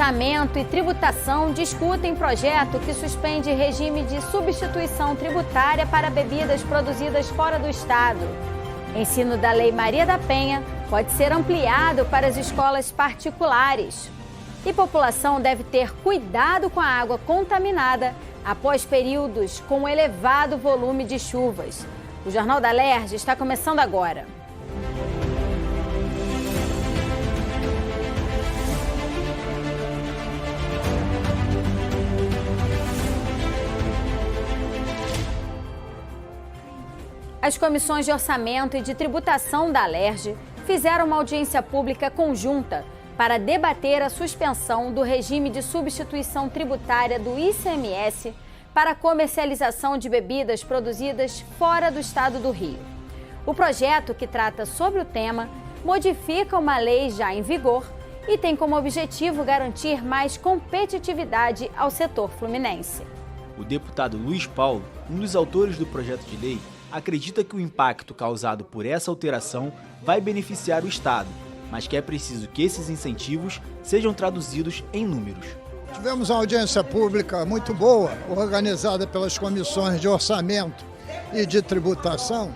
Orçamento e Tributação discutem projeto que suspende regime de substituição tributária para bebidas produzidas fora do Estado. Ensino da Lei Maria da Penha pode ser ampliado para as escolas particulares. E população deve ter cuidado com a água contaminada após períodos com elevado volume de chuvas. O Jornal da Alerj está começando agora. As comissões de Orçamento e de Tributação da Alerj fizeram uma audiência pública conjunta para debater a suspensão do regime de substituição tributária do ICMS para a comercialização de bebidas produzidas fora do Estado do Rio. O projeto, que trata sobre o tema, modifica uma lei já em vigor e tem como objetivo garantir mais competitividade ao setor fluminense. O deputado Luiz Paulo, um dos autores do projeto de lei, acredita que o impacto causado por essa alteração vai beneficiar o Estado, mas que é preciso que esses incentivos sejam traduzidos em números. Tivemos uma audiência pública muito boa, organizada pelas comissões de Orçamento e de Tributação,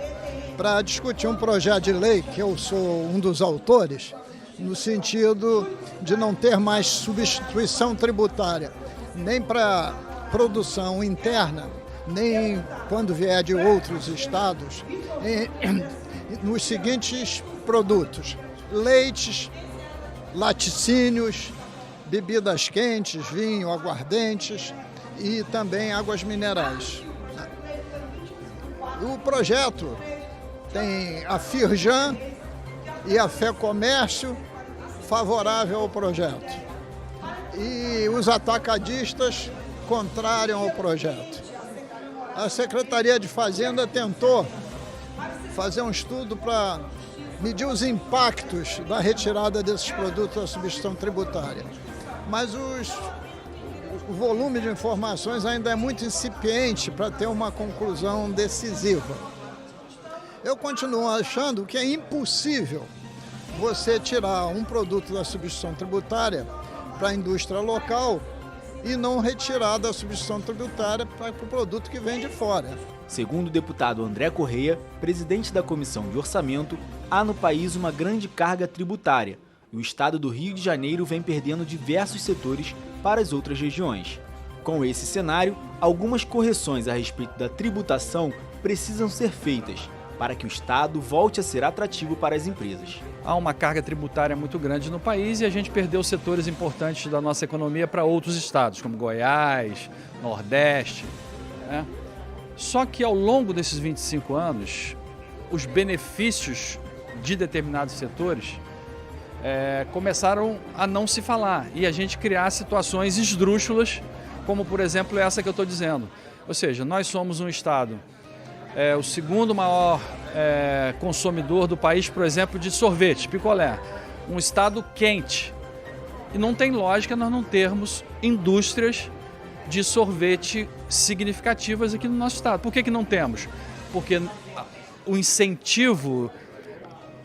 para discutir um projeto de lei, que eu sou um dos autores, no sentido de não ter mais substituição tributária, nem para produção interna, nem quando vier de outros estados, nos seguintes produtos: leites, laticínios, bebidas quentes, vinho, aguardentes e também águas minerais. O projeto tem a Firjan e a FEComércio favorável ao projeto. E os atacadistas contrários ao projeto. A Secretaria de Fazenda tentou fazer um estudo para medir os impactos da retirada desses produtos da substituição tributária. Mas o volume de informações ainda é muito incipiente para ter uma conclusão decisiva. Eu continuo achando que é impossível você tirar um produto da substituição tributária para a indústria local e não retirar da substituição tributária para o produto que vem de fora. Segundo o deputado André Correia, presidente da Comissão de Orçamento, há no país uma grande carga tributária e o estado do Rio de Janeiro vem perdendo diversos setores para as outras regiões. Com esse cenário, algumas correções a respeito da tributação precisam ser feitas para que o estado volte a ser atrativo para as empresas. Há uma carga tributária muito grande no país e a gente perdeu setores importantes da nossa economia para outros estados, como Goiás, Nordeste, né? Só que ao longo desses 25 anos, os benefícios de determinados setores começaram a não se falar e a gente criar situações esdrúxulas, como por exemplo essa que eu estou dizendo. Ou seja, nós somos um estado, o segundo maior consumidor do país, por exemplo, de sorvete, picolé. Um estado quente. E não tem lógica nós não termos indústrias de sorvete significativas aqui no nosso estado. Por que não temos? Porque o incentivo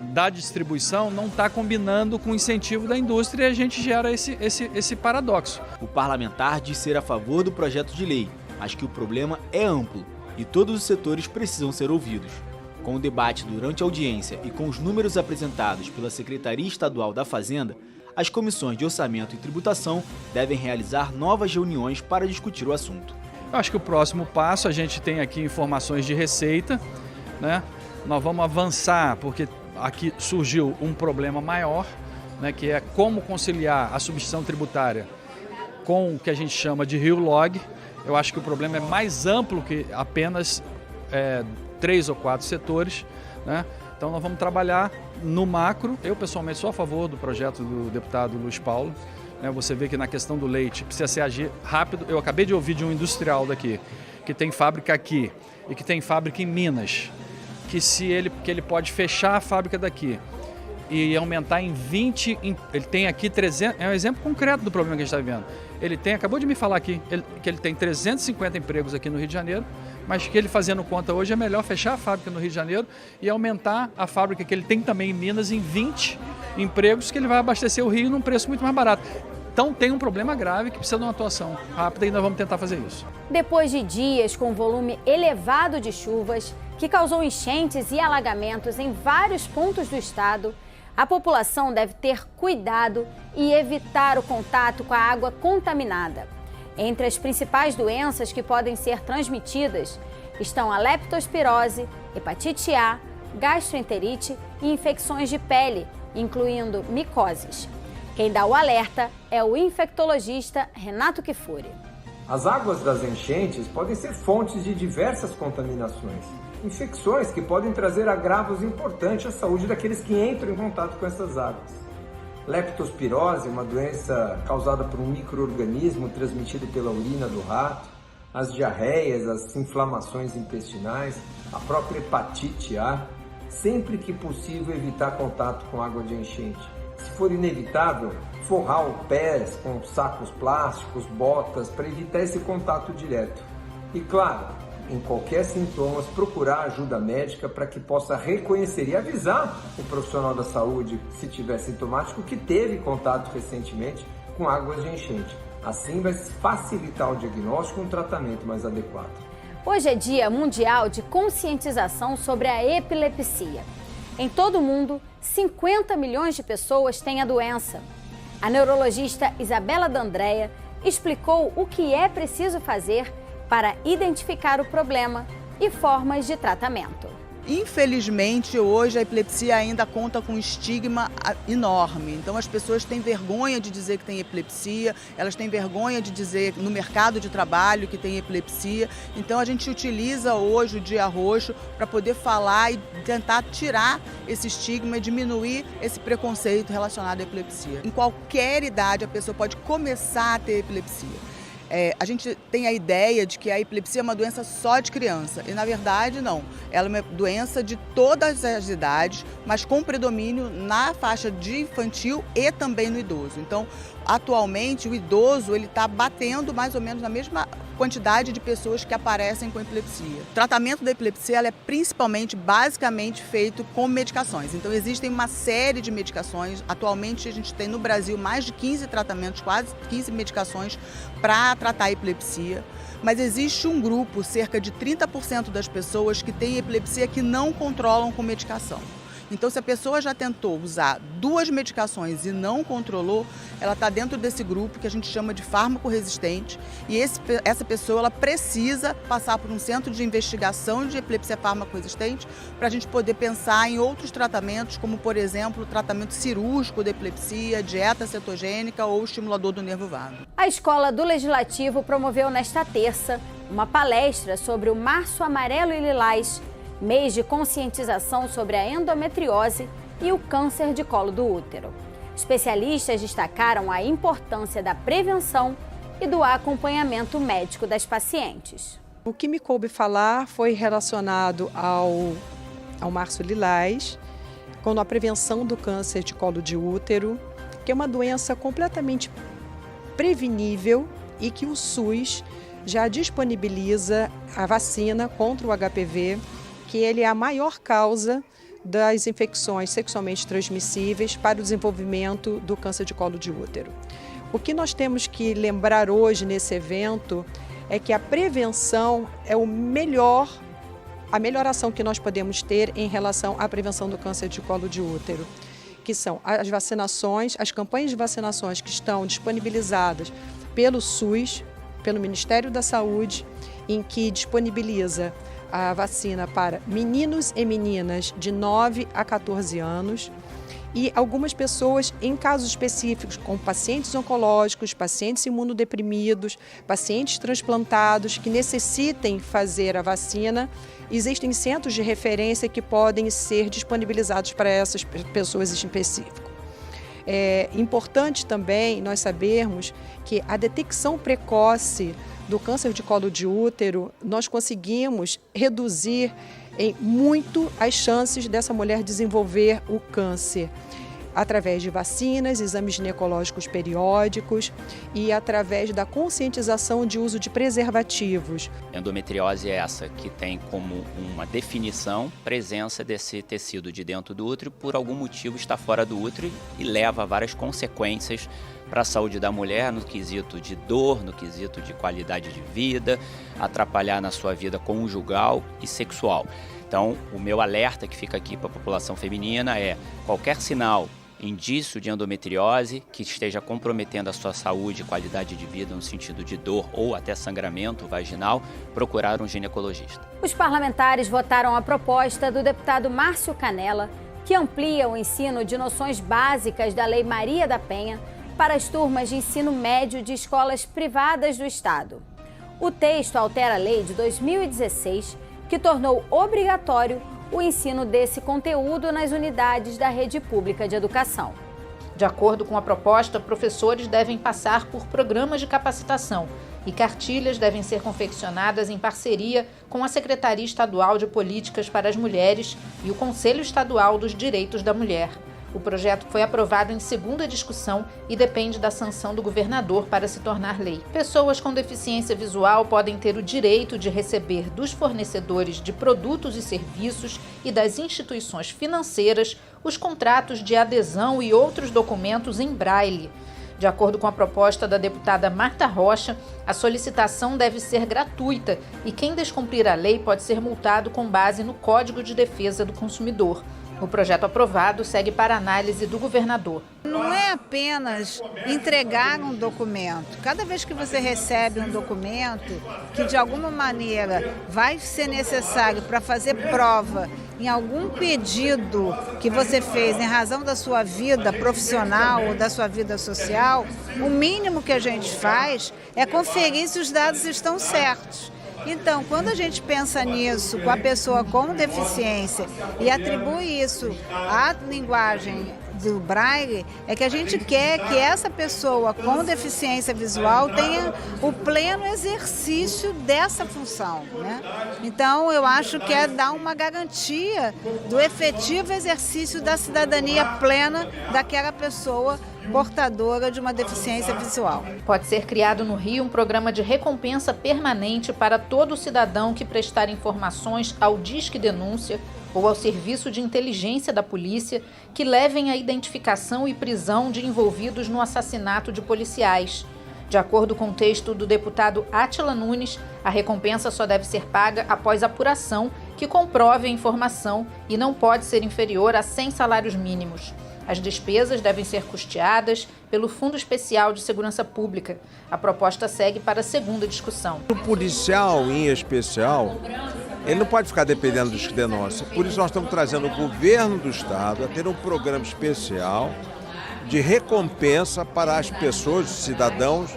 da distribuição não está combinando com o incentivo da indústria e a gente gera esse paradoxo. O parlamentar diz ser a favor do projeto de lei, mas que o problema é amplo e todos os setores precisam ser ouvidos. Com o debate durante a audiência e com os números apresentados pela Secretaria Estadual da Fazenda, as comissões de Orçamento e Tributação devem realizar novas reuniões para discutir o assunto. Eu acho que o próximo passo, a gente tem aqui informações de receita, né? Nós vamos avançar, porque aqui surgiu um problema maior, né, que é como conciliar a substituição tributária com o que a gente chama de Rio Log. Eu acho que o problema é mais amplo que apenas 3 ou 4 setores, né? Então nós vamos trabalhar no macro. Eu pessoalmente sou a favor do projeto do deputado Luiz Paulo, né? Você vê que na questão do leite precisa se agir rápido. Eu acabei de ouvir de um industrial daqui, que tem fábrica aqui e que tem fábrica em Minas, que ele pode fechar a fábrica daqui e aumentar em 20, ele tem aqui 300, é um exemplo concreto do problema que a gente está vivendo. Ele tem, acabou de me falar aqui, que ele tem 350 empregos aqui no Rio de Janeiro, mas que ele fazendo conta hoje é melhor fechar a fábrica no Rio de Janeiro e aumentar a fábrica que ele tem também em Minas em 20 empregos, que ele vai abastecer o Rio num preço muito mais barato. Então tem um problema grave que precisa de uma atuação rápida e nós vamos tentar fazer isso. Depois de dias com volume elevado de chuvas, que causou enchentes e alagamentos em vários pontos do estado, a população deve ter cuidado e evitar o contato com a água contaminada. Entre as principais doenças que podem ser transmitidas estão a leptospirose, hepatite A, gastroenterite e infecções de pele, incluindo micoses. Quem dá o alerta é o infectologista Renato Kifuri. As águas das enchentes podem ser fontes de diversas contaminações, infecções que podem trazer agravos importantes à saúde daqueles que entram em contato com essas águas. Leptospirose, uma doença causada por um micro-organismo transmitido pela urina do rato, as diarreias, as inflamações intestinais, a própria hepatite A, sempre que possível evitar contato com água de enchente. Se for inevitável, forrar os pés com sacos plásticos, botas, para evitar esse contato direto. E claro, em qualquer sintomas, procurar ajuda médica para que possa reconhecer e avisar o profissional da saúde, se tiver sintomático, que teve contato recentemente com águas de enchente. Assim vai facilitar o diagnóstico e um tratamento mais adequado. Hoje é Dia Mundial de Conscientização sobre a Epilepsia. Em todo o mundo, 50 milhões de pessoas têm a doença. A neurologista Isabela D'Andrea explicou o que é preciso fazer para identificar o problema e formas de tratamento. Infelizmente, hoje a epilepsia ainda conta com um estigma enorme. Então as pessoas têm vergonha de dizer que tem epilepsia, elas têm vergonha de dizer no mercado de trabalho que tem epilepsia. Então a gente utiliza hoje o Dia Roxo para poder falar e tentar tirar esse estigma e diminuir esse preconceito relacionado à epilepsia. Em qualquer idade a pessoa pode começar a ter epilepsia. A gente tem a ideia de que a epilepsia é uma doença só de criança e, na verdade, não. Ela é uma doença de todas as idades, mas com predomínio na faixa de infantil e também no idoso. Então, atualmente, o idoso está batendo mais ou menos na mesma quantidade de pessoas que aparecem com epilepsia. O tratamento da epilepsia ela é basicamente feito com medicações. Então, existem uma série de medicações. Atualmente, a gente tem no Brasil mais de 15 tratamentos, quase 15 medicações para tratar a epilepsia. Mas existe um grupo, cerca de 30% das pessoas que têm epilepsia que não controlam com medicação. Então, se a pessoa já tentou usar 2 medicações e não controlou, ela está dentro desse grupo que a gente chama de fármaco resistente e essa pessoa ela precisa passar por um centro de investigação de epilepsia fármaco resistente para a gente poder pensar em outros tratamentos, como, por exemplo, o tratamento cirúrgico da epilepsia, dieta cetogênica ou estimulador do nervo vago. A Escola do Legislativo promoveu nesta terça uma palestra sobre o Março Amarelo e Lilás, mês de conscientização sobre a endometriose e o câncer de colo do útero. Especialistas destacaram a importância da prevenção e do acompanhamento médico das pacientes. O que me coube falar foi relacionado ao Março Lilás, com a prevenção do câncer de colo de útero, que é uma doença completamente prevenível e que o SUS já disponibiliza a vacina contra o HPV, que ele é a maior causa das infecções sexualmente transmissíveis para o desenvolvimento do câncer de colo de útero. O que nós temos que lembrar hoje nesse evento é que a prevenção é a melhor ação que nós podemos ter em relação à prevenção do câncer de colo de útero, que são as vacinações, as campanhas de vacinações que estão disponibilizadas pelo SUS, pelo Ministério da Saúde, em que disponibiliza a vacina para meninos e meninas de 9 a 14 anos e algumas pessoas em casos específicos, como pacientes oncológicos, pacientes imunodeprimidos, pacientes transplantados que necessitem fazer a vacina. Existem centros de referência que podem ser disponibilizados para essas pessoas em específico. É importante também nós sabermos que a detecção precoce do câncer de colo de útero, nós conseguimos reduzir em muito as chances dessa mulher desenvolver o câncer. através de vacinas, exames ginecológicos periódicos e através da conscientização de uso de preservativos. Endometriose é essa que tem como uma definição presença desse tecido de dentro do útero, por algum motivo está fora do útero e leva a várias consequências para a saúde da mulher no quesito de dor, no quesito de qualidade de vida, atrapalhar na sua vida conjugal e sexual. Então, o meu alerta que fica aqui para a população feminina é qualquer sinal, indício de endometriose que esteja comprometendo a sua saúde e qualidade de vida no sentido de dor ou até sangramento vaginal, procurar um ginecologista. Os parlamentares votaram a proposta do deputado Márcio Canella, que amplia o ensino de noções básicas da Lei Maria da Penha para as turmas de ensino médio de escolas privadas do Estado. O texto altera a lei de 2016, que tornou obrigatório o ensino desse conteúdo nas unidades da rede pública de educação. De acordo com a proposta, professores devem passar por programas de capacitação e cartilhas devem ser confeccionadas em parceria com a Secretaria Estadual de Políticas para as Mulheres e o Conselho Estadual dos Direitos da Mulher. O projeto foi aprovado em segunda discussão e depende da sanção do governador para se tornar lei. Pessoas com deficiência visual podem ter o direito de receber dos fornecedores de produtos e serviços e das instituições financeiras os contratos de adesão e outros documentos em braille. De acordo com a proposta da deputada Marta Rocha, a solicitação deve ser gratuita e quem descumprir a lei pode ser multado com base no Código de Defesa do Consumidor. O projeto aprovado segue para análise do governador. Não é apenas entregar um documento. Cada vez que você recebe um documento que de alguma maneira vai ser necessário para fazer prova em algum pedido que você fez em razão da sua vida profissional ou da sua vida social, o mínimo que a gente faz é conferir se os dados estão certos. Então, quando a gente pensa nisso com a pessoa com deficiência e atribui isso à linguagem do Braille, é que a gente quer que essa pessoa com deficiência visual tenha o pleno exercício dessa função, né? Então, eu acho que é dar uma garantia do efetivo exercício da cidadania plena daquela pessoa portadora de uma deficiência visual. Pode ser criado no Rio um programa de recompensa permanente para todo cidadão que prestar informações ao Disque Denúncia ou ao Serviço de Inteligência da Polícia que levem à identificação e prisão de envolvidos no assassinato de policiais. De acordo com o texto do deputado Átila Nunes, a recompensa só deve ser paga após apuração que comprove a informação e não pode ser inferior a 100 salários mínimos. As despesas devem ser custeadas pelo Fundo Especial de Segurança Pública. A proposta segue para a segunda discussão. O policial, em especial, ele não pode ficar dependendo dos que denúnciam. Por isso nós estamos trazendo o governo do Estado a ter um programa especial de recompensa para as pessoas, os cidadãos,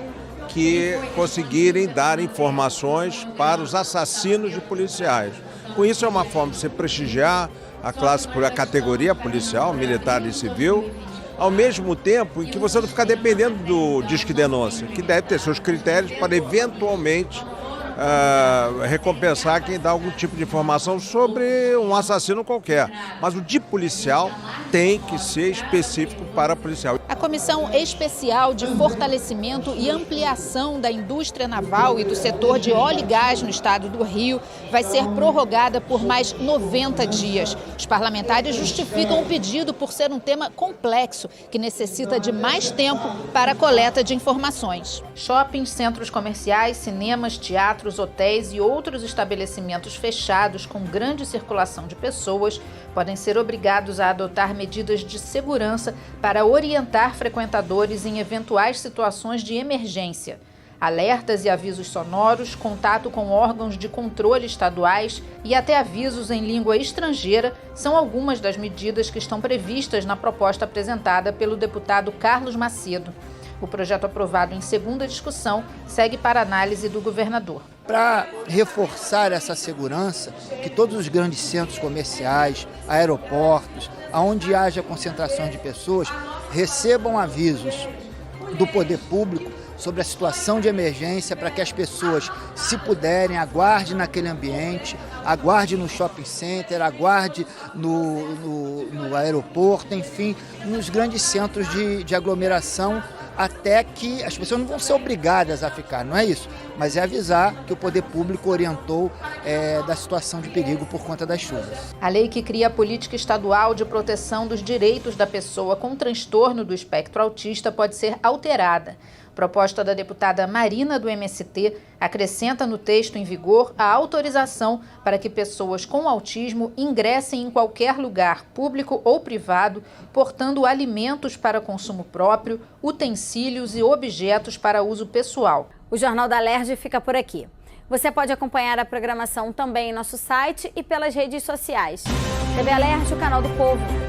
que conseguirem dar informações para os assassinos de policiais. Com isso é uma forma de se prestigiar a classe por a categoria policial, militar e civil, ao mesmo tempo em que você não ficar dependendo do Disque Denúncia, que deve ter seus critérios para eventualmente recompensar quem dá algum tipo de informação sobre um assassino qualquer. Mas o de policial tem que ser específico para policial. A Comissão Especial de Fortalecimento e Ampliação da Indústria Naval e do setor de óleo e gás no estado do Rio vai ser prorrogada por mais 90 dias. Os parlamentares justificam o pedido por ser um tema complexo, que necessita de mais tempo para a coleta de informações. Shoppings, centros comerciais, cinemas, teatros, hotéis e outros estabelecimentos fechados com grande circulação de pessoas podem ser obrigados a adotar medidas de segurança para orientar frequentadores em eventuais situações de emergência. Alertas e avisos sonoros, contato com órgãos de controle estaduais e até avisos em língua estrangeira são algumas das medidas que estão previstas na proposta apresentada pelo deputado Carlos Macedo. O projeto aprovado em segunda discussão segue para análise do governador. Para reforçar essa segurança, que todos os grandes centros comerciais, aeroportos, onde haja concentração de pessoas, recebam avisos do poder público sobre a situação de emergência para que as pessoas, se puderem, aguardem naquele ambiente, aguarde no shopping center, aguarde no aeroporto, enfim, nos grandes centros de aglomeração, até que as pessoas não vão ser obrigadas a ficar, não é isso, mas é avisar que o poder público orientou da situação de perigo por conta das chuvas. A lei que cria a política estadual de proteção dos direitos da pessoa com transtorno do espectro autista pode ser alterada. A proposta da deputada Marina do MST acrescenta no texto em vigor a autorização para que pessoas com autismo ingressem em qualquer lugar, público ou privado, portando alimentos para consumo próprio, utensílios e objetos para uso pessoal. O Jornal da Alerj fica por aqui. Você pode acompanhar a programação também em nosso site e pelas redes sociais. TV Alerj, o canal do povo.